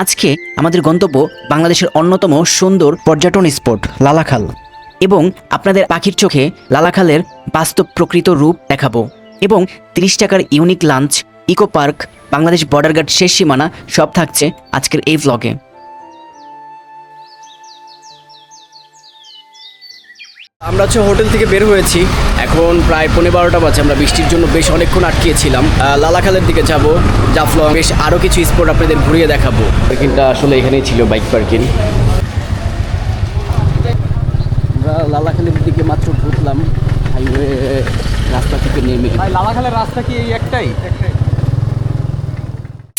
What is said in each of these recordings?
আজকে আমাদের গন্তব্য বাংলাদেশের অন্যতম সুন্দর পর্যটন স্পট লালাখাল এবং আপনাদের পাখির চোখে লালাখালের বাস্তব প্রকৃত রূপ দেখাবো এবং 30 টাকার unique lunch, eco park, Bangladesh border guard শেষ সীমানা সব থাকছে আজকের এই ভ্লগে। আমরা হোটেল থেকে বের হয়েছি, এখন প্রায় 12:15 বাজে। আমরা বৃষ্টির জন্য বেশ অনেকক্ষণ আটকিয়েছিলাম। লালাখালের দিকে যাব, জাফলং, বেশ আরও কিছু স্পট আপনাদের ঘুরিয়ে দেখাবো। পার্কিংটা আসলে এখানেই ছিল, বাইক পার্কিং। আমরা লালাখালের দিকে মাত্র ঢুকলাম হাইওয়ে রাস্তা থেকে নেমে। লালাখালের রাস্তা কি এই একটাই?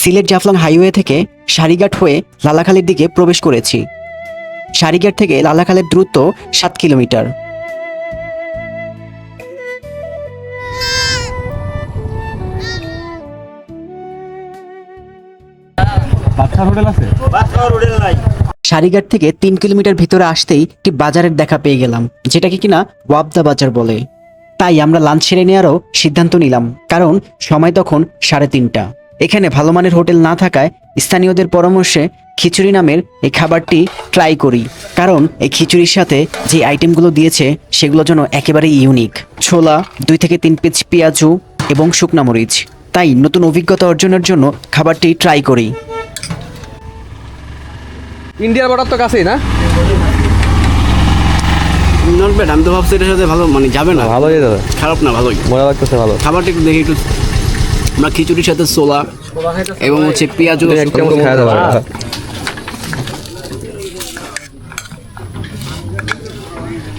সিলেট জাফলং হাইওয়ে থেকে সারিঘাট হয়ে লালাখালের দিকে প্রবেশ করেছি। সারিঘাট থেকে লালাখালের দূরত্ব 7 কিলোমিটার। সারিঘাট থেকে 3 কিলোমিটার ভিতরে আসতেই একটি বাজারের দেখা পেয়ে গেলাম, যেটাকে কিনা ওয়াবদা বাজার বলে। তাই আমরা লাঞ্চ সেরে নেওয়ারও সিদ্ধান্ত নিলাম, কারণ সময় তখন 3:30। এখানে ভালো মানের হোটেল না থাকায় স্থানীয়দের পরামর্শে খিচুড়ি নামের এই খাবারটি ট্রাই করি, কারণ এই খিচুড়ির সাথে যে আইটেমগুলো দিয়েছে সেগুলো যেন একেবারেই ইউনিক। ছোলা, 2 থেকে 3 পিস পেঁয়াজু এবং শুকনা মরিচ। তাই নতুন অভিজ্ঞতা অর্জনের জন্য খাবারটি ট্রাই করি। ইন্ডিয়ার বর্ডার তো কাছেই না? Not bad. আমি তো ভাবছি এটার সাথে ভালো যাবে না। ভালোই দাদা, খারাপ না, ভালোই মজা লাগতেছে। ভালো খাবারটা একটু দেখি একটু। আমরা খিচুড়ির সাথে ছোলা এবং পেঁয়াজু খাওয়া দাওয়া।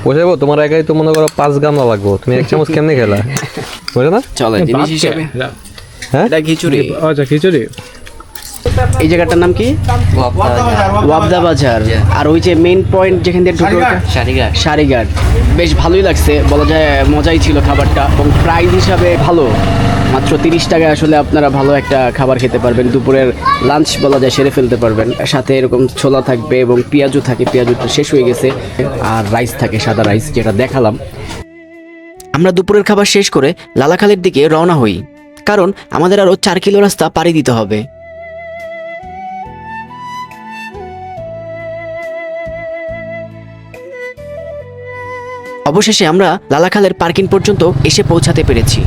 বুঝাবো তোমার একাই তো মনে করো 5 গ্রাম লাগবো, তুমি 1 চামচ কেমনে খেলা? বুঝে না চলে জিনিস হিসেবে। হ্যাঁ, এটা খিচুড়ি। আচ্ছা, খিচুড়ি। এই জায়গাটার নাম কি? ওয়াবদা বাজার। আর ওই যে মেইন পয়েন্ট যেখান দিয়ে ঢুকে সারিঘাট। বেশ ভালোই লাগছে, বলা যায় মজাই ছিল খাবারটা, এবং প্রাইস হিসাবে ভালো। মাত্র 30 টাকায় আসলে আপনারা ভালো একটা খাবার খেতে পারবেন। দুপুরের লাঞ্চ বলা যায় সেরে ফেলতে পারবেন। সাথে এরকম ছোলা থাকবে এবং পেঁয়াজু থাকে, পেঁয়াজুটা শেষ হয়ে গেছে। আর রাইস থাকে, সাদা রাইস, যেটা দেখালাম। আমরা দুপুরের খাবার শেষ করে লালাখালের দিকে রওনা হই, কারণ আমাদের আরও 4 কিলো রাস্তা পাড়ি দিতে হবে। অবশেষে আমরা লালাখালের পার্কিং পর্যন্ত এসে পৌঁছাতে পেরেছি।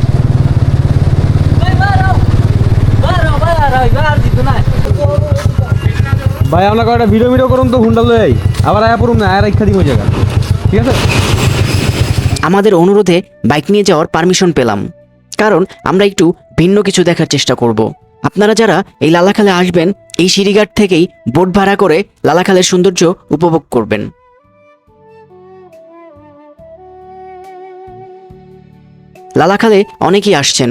ভাই আমরা কয়টা ভিডিও করুন তো, হুন্ডা লই আই, আবার আয়া পড়ুম না, আয়া রাখা দিব জায়গা, ঠিক আছে? আমাদের অনুরোধে বাইক নিয়ে যাওয়ার পারমিশন পেলাম, কারণ আমরা একটু ভিন্ন কিছু দেখার চেষ্টা করব। আপনারা যারা এই লালাখালে আসবেন, এই সিঁড়িঘাট থেকেই বোট ভাড়া করে লালাখালের সৌন্দর্য উপভোগ করবেন। লালাখালে অনেকেই আসছেন,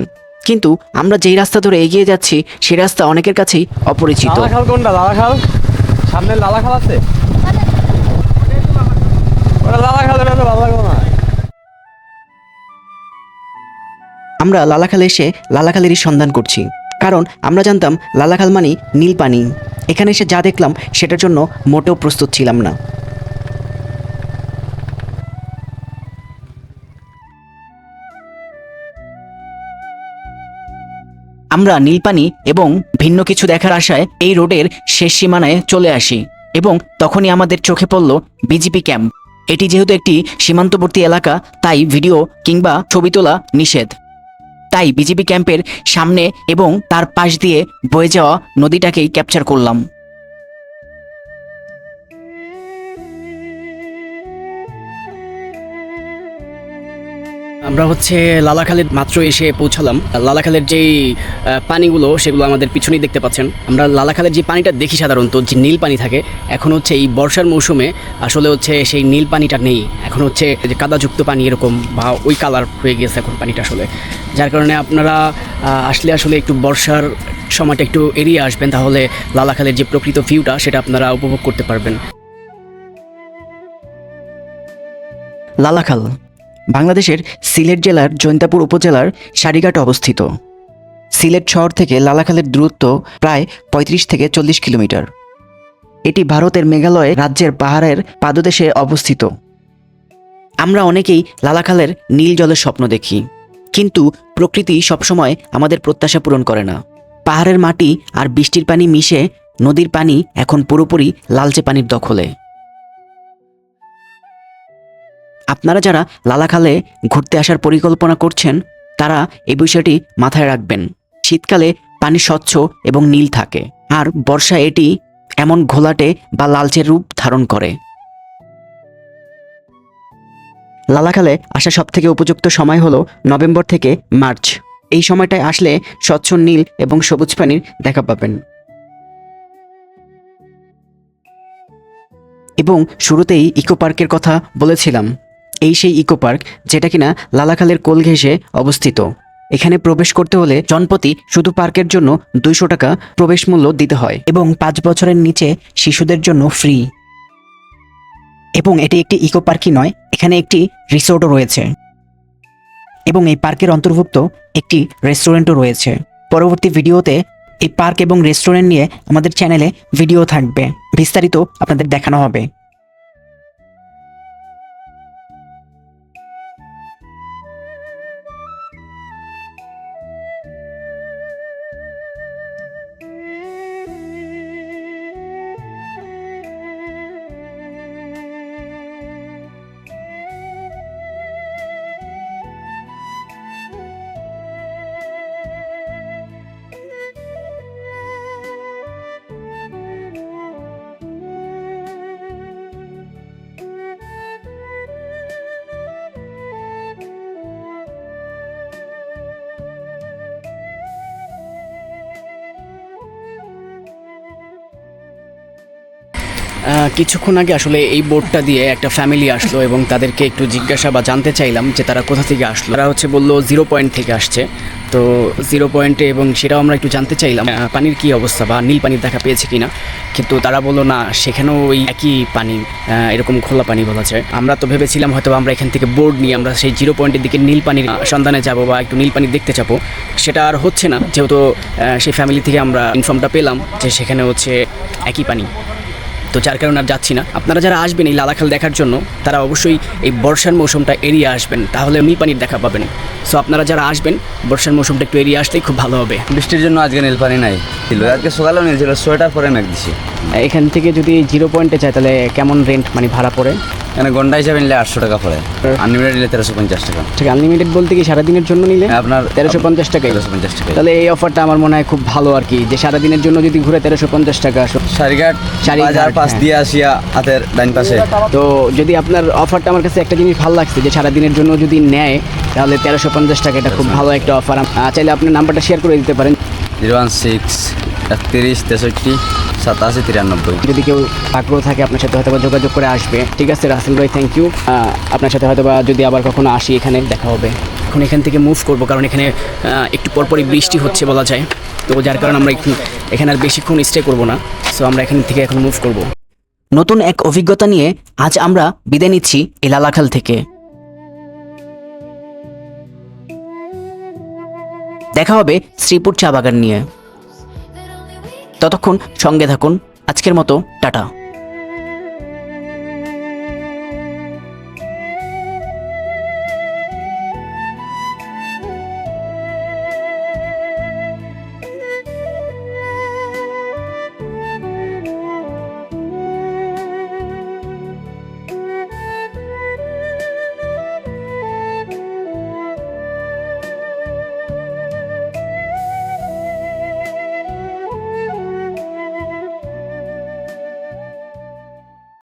কিন্তু আমরা যেই রাস্তা ধরে এগিয়ে যাচ্ছি সেই রাস্তা অনেকের কাছেই অপরিচিত। লালাখাল কোনটা? লালাখাল সামনে লালাখাল আছে, ওটা লালাখালের এত ভালো লাগলো না। আমরা লালাখালে এসে লালাখালেরই সন্ধান করছি, কারণ আমরা জানতাম লালাখাল মানে নীল পানি। এখানে এসে যা দেখলাম সেটার জন্য মোটেও প্রস্তুত ছিলাম না। আমরা নীলপানি এবং ভিন্ন কিছু দেখার আশায় এই রোডের শেষ সীমানায় চলে আসি, এবং তখনই আমাদের চোখে পড়ল বিজিপি ক্যাম্প। এটি যেহেতু একটি সীমান্তবর্তী এলাকা, তাই ভিডিও কিংবা ছবি তোলা নিষেধ। তাই বিজিপি ক্যাম্পের সামনে এবং তার পাশ দিয়ে বয়ে যাওয়া নদীটাকেই ক্যাপচার করলাম। আমরা লালাখালের মাত্র এসে পৌঁছালাম। লালাখালের যেই পানিগুলো সেগুলো আমাদের পিছনেই দেখতে পাচ্ছেন। আমরা লালাখালের যে পানিটা দেখি সাধারণত, যে নীল পানি থাকে, এখন এই বর্ষার মৌসুমে আসলে সেই নীল পানিটা নেই। এখন যে কাদাযুক্ত পানি এরকম বা ওই কালার হয়ে গেছে এখন পানিটা আসলে, যার কারণে আপনারা আসলে একটু বর্ষার সময়টা একটু এড়িয়ে আসবেন, তাহলে লালাখালের যে প্রকৃত ভিউটা সেটা আপনারা উপভোগ করতে পারবেন। লালাখাল বাংলাদেশের সিলেট জেলার জৈন্তাপুর উপজেলার সারিঘাটে অবস্থিত। সিলেট শহর থেকে লালাখালের দূরত্ব প্রায় 35 থেকে 40 কিলোমিটার। এটি ভারতের মেঘালয় রাজ্যের পাহাড়ের পাদদেশে অবস্থিত। আমরা অনেকেই লালাখালের নীল জলের স্বপ্ন দেখি, কিন্তু প্রকৃতি সবসময় আমাদের প্রত্যাশা পূরণ করে না। পাহাড়ের মাটি আর বৃষ্টির পানি মিশে নদীর পানি এখন পুরোপুরি লালচে পানির দখলে। আপনারা যারা লালাখালে ঘুরতে আসার পরিকল্পনা করছেন তারা এই বিষয়টি মাথায় রাখবেন। শীতকালে পানি স্বচ্ছ এবং নীল থাকে, আর বর্ষায় এটি এমন ঘোলাটে বা লালচে রূপ ধারণ করে। লালাখালে আসা সবথেকে উপযুক্ত সময় হলো নভেম্বর থেকে মার্চ। এই সময়টায় আসলে স্বচ্ছ নীল এবং সবুজ পানির দেখা পাবেন। এবং শুরুতেই ইকো পার্কের কথা বলেছিলাম, এই সেই ইকো পার্ক যেটা কিনা লালাখালের কোল ঘেঁষে অবস্থিত। এখানে প্রবেশ করতে হলে জনপ্রতি শুধু পার্কের জন্য 200 টাকা প্রবেশ মূল্য দিতে হয় এবং 5 বছরের নিচে শিশুদের জন্য ফ্রি। এবং এটি একটি ইকো পার্কই নয়, এখানে একটি রিসোর্টও রয়েছে এবং এই পার্কের অন্তর্ভুক্ত একটি রেস্টুরেন্টও রয়েছে। পরবর্তী ভিডিওতে এই পার্ক এবং রেস্টুরেন্ট নিয়ে আমাদের চ্যানেলে ভিডিও থাকবে, বিস্তারিত আপনাদের দেখানো হবে। কিছুক্ষণ আগে আসলে এই বোটটা দিয়ে একটা ফ্যামিলি আসলো এবং তাদেরকে একটু জিজ্ঞাসা বা জানতে চাইলাম যে তারা কোথা থেকে আসলো। তারা বললো 0 পয়েন্ট থেকে আসছে। তো 0 পয়েন্টে, এবং সেটাও আমরা একটু জানতে চাইলাম পানির কি অবস্থা বা নীল পানির দেখা পেয়েছে কিনা, কিন্তু তারা বললো না, সেখানেও ওই একই পানি, এরকম খোলা পানি বলা যায়। আমরা তো ভেবেছিলাম হয়তো আমরা এখান থেকে বোর্ড নিয়ে আমরা সেই 0 পয়েন্টের দিকে নীল পানির সন্ধানে যাব বা একটু নীল পানি দেখতে যাবো। সেটা আর হচ্ছে না, যেহেতু সেই ফ্যামিলি থেকে আমরা ইনফর্মটা পেলাম যে সেখানে একই পানি। তো যার কারণে আর যাচ্ছি না। আপনারা যারা আসবেন এই লালাখাল দেখার জন্য তারা অবশ্যই এই বর্ষার মৌসুমটা এড়িয়ে আসবেন, তাহলে নীল পানির দেখা পাবেন। সো আপনারা যারা আসবেন বর্ষার মৌসুমটা একটু এড়িয়ে আসলেই খুব ভালো হবে। বৃষ্টির জন্য আজকে নীল পানি নাই ছিল, আজকে সকালেও নীল ছিল, সোয়েটার পরে মেঘ দিছি। এখান থেকে যদি 0 পয়েন্টে যায় তাহলে কেমন রেন্ট মানে ভাড়া পড়ে? এখানে ঘন্টা হিসাবে নিলে 800 টাকা পড়ে, আনলিমিটেড নিলে 1350 টাকা। ঠিক, আনলিমিটেড বলতে কি সারাদিনের জন্য নিলে আপনার 1350 টাকা। 1350 টাকা। তাহলে এই অফারটা আমার মনে হয় খুব ভালো আর কি, যে সারাদিনের জন্য যদি ঘুরে 1350 টাকা। সারিঘাট বাজার পাশ দিয়ে আসিয়া হাতের ডাইন পাশে। তো যদি আপনার অফারটা, আমার কাছে একটা জিনিস ভালো লাগছে যে সারাদিনের জন্য যদি নেয় তাহলে 1350 টাকা, এটা খুব ভালো একটা অফার। চাইলে আপনার নাম্বারটা শেয়ার করে দিতে পারেন। 016 31 63 87 93। যদি কেউ আগ্রহ থাকে আপনার সাথে হয়তো যোগাযোগ করে আসবে। ঠিক আছে রাসেল ভাই, থ্যাংক ইউ। আপনার সাথে হয়তো যদি আবার কখনো আসি এখানে দেখা হবে। এখন এখান থেকে মুভ করবো, কারণ এখানে একটু পরপরই বৃষ্টি হচ্ছে বলা যায়। তো যার কারণে আমরা এখানে আর বেশিক্ষণ স্টে করবো না। সো আমরা এখান থেকে এখন মুভ করবো। নতুন এক অভিজ্ঞতা নিয়ে আজ আমরা বিদায় নিচ্ছি এই লালাখাল থেকে। দেখা হবে শ্রীপুর চা বাগান নিয়ে। ততক্ষণ সঙ্গে থাকুন। আজকের মতো টাটা।